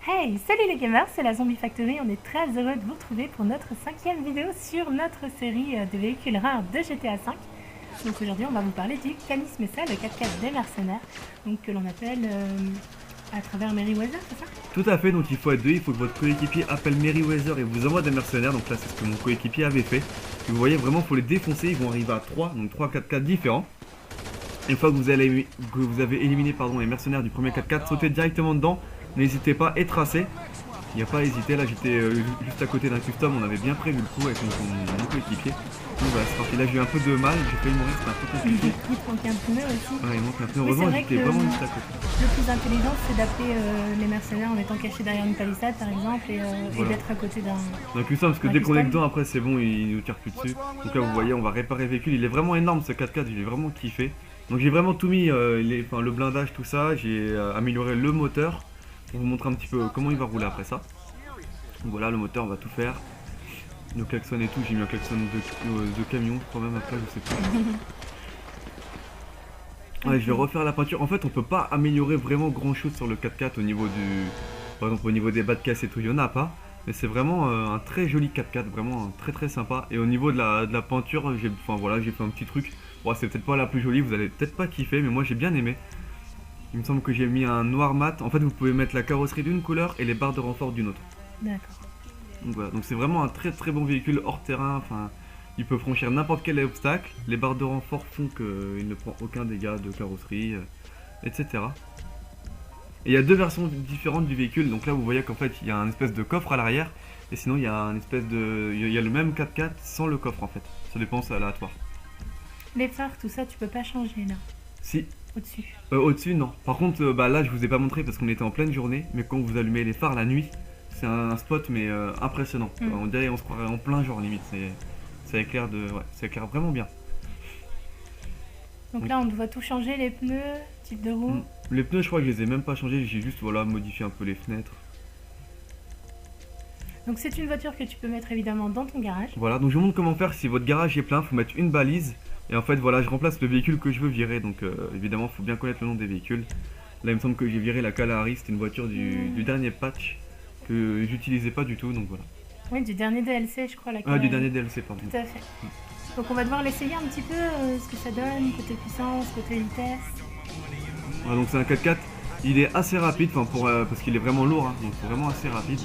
Hey, salut les gamers, c'est la Zombie Factory, on est très heureux de vous retrouver pour notre 5e vidéo sur notre série de véhicules rares de GTA V. Donc aujourd'hui on va vous parler du Canis Mesa, le 4x4 des mercenaires, donc que l'on appelle à travers Merryweather, c'est ça? Tout à fait, donc il faut être deux, il faut que votre coéquipier appelle Merryweather et vous envoie des mercenaires, donc là c'est ce que mon coéquipier avait fait. Et vous voyez vraiment, il faut les défoncer, ils vont arriver à 3, donc 3 4x4 différents. Une fois que vous avez éliminé les mercenaires du premier 4x4, sautez directement dedans. N'hésitez pas et tracez. Il n'y a pas à hésiter. Là j'étais juste à côté d'un custom. On avait bien prévu le coup avec mon coéquipier. Donc voilà, c'est parti. Là j'ai eu un peu de mal. J'ai failli mourir. C'était un peu compliqué. Il te manquait un pneu aussi. Ouais, il manque un pneu. Heureusement, j'étais vraiment juste à côté. Le plus intelligent c'est d'appeler les mercenaires en étant caché derrière une palissade par exemple et d'être à côté d'un custom. Parce que dès qu'on est dedans, après c'est bon, il nous tire plus dessus. Donc là vous voyez, on va réparer le véhicule. Il est vraiment énorme ce 4x4. J'ai vraiment kiffé. Donc j'ai vraiment tout mis, le blindage, tout ça. J'ai amélioré le moteur. Pour vous montrer un petit peu comment il va rouler après ça. Donc voilà, le moteur, on va tout faire. Le klaxon et tout, j'ai mis un klaxon de camion, je crois même après, je sais plus. Ouais, je vais refaire la peinture. En fait, on peut pas améliorer vraiment grand chose sur le 4x4 au niveau du... Par exemple, au niveau des bas de caisse et tout, il y en a pas. Mais c'est vraiment un très joli 4x4, vraiment très sympa. Et au niveau de la peinture, j'ai fait un petit truc. Bon, c'est peut-être pas la plus jolie, vous allez peut-être pas kiffer, mais moi j'ai bien aimé. Il me semble que j'ai mis un noir mat. En fait, vous pouvez mettre la carrosserie d'une couleur et les barres de renfort d'une autre. D'accord. Donc voilà, donc c'est vraiment un très bon véhicule hors terrain. Enfin, il peut franchir n'importe quel obstacle. Les barres de renfort font qu'il ne prend aucun dégât de carrosserie, etc. Et il y a deux versions différentes du véhicule. Donc là, vous voyez qu'en fait, il y a un espèce de coffre à l'arrière. Et sinon, il y a un espèce de... Il y a le même 4x4 sans le coffre en fait. Ça dépend, c'est aléatoire. Les phares, tout ça, tu peux pas changer là. Si. Au-dessus. Au-dessus, non. Par contre, là, je vous ai pas montré parce qu'on était en pleine journée. Mais quand vous allumez les phares la nuit, c'est un spot mais impressionnant. On dirait on se croirait en plein jour limite. Ça éclaire ça éclaire vraiment bien. Donc là, on doit tout changer, les pneus, type de roue. Les pneus, je crois que je les ai même pas changés. J'ai juste modifié un peu les fenêtres. Donc c'est une voiture que tu peux mettre évidemment dans ton garage. Voilà, donc je vous montre comment faire. Si votre garage est plein, il faut mettre une balise. Et en fait voilà, je remplace le véhicule que je veux virer. Donc évidemment, il faut bien connaître le nom des véhicules. Là, il me semble que j'ai viré la Kalahari. C'était une voiture du dernier patch que j'utilisais pas du tout, donc voilà. Oui, du dernier DLC, je crois. La du dernier DLC, pardon. Tout à fait. Donc on va devoir l'essayer un petit peu, ce que ça donne, côté puissance, côté vitesse. Ouais, donc c'est un 4x4. Il est assez rapide, parce qu'il est vraiment lourd, hein, donc c'est vraiment assez rapide.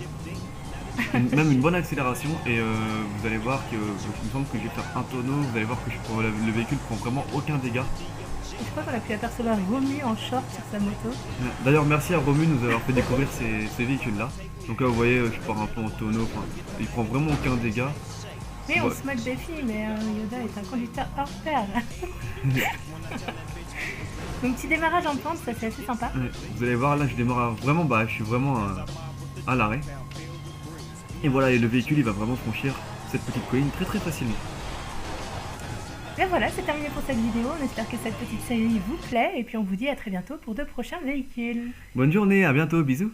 Même une bonne accélération et vous allez voir que il me semble que je vais faire un tonneau, vous allez voir que le véhicule prend vraiment aucun dégât. Je crois qu'on a pu apercevoir Romu en short sur sa moto. D'ailleurs merci à Romu de nous avoir fait découvrir ces véhicules là. Donc là vous voyez je pars un peu en tonneau, il prend vraiment aucun dégât. Mais on se moque des filles, mais Yoda est un conducteur hors pair. Donc petit démarrage en pente, ça c'est assez sympa. Vous allez voir là je démarre vraiment bas, je suis vraiment à l'arrêt. Et voilà, et le véhicule il va vraiment franchir cette petite colline très facilement. Et voilà, c'est terminé pour cette vidéo, on espère que cette petite série vous plaît et puis on vous dit à très bientôt pour de prochains véhicules. Bonne journée, à bientôt, bisous.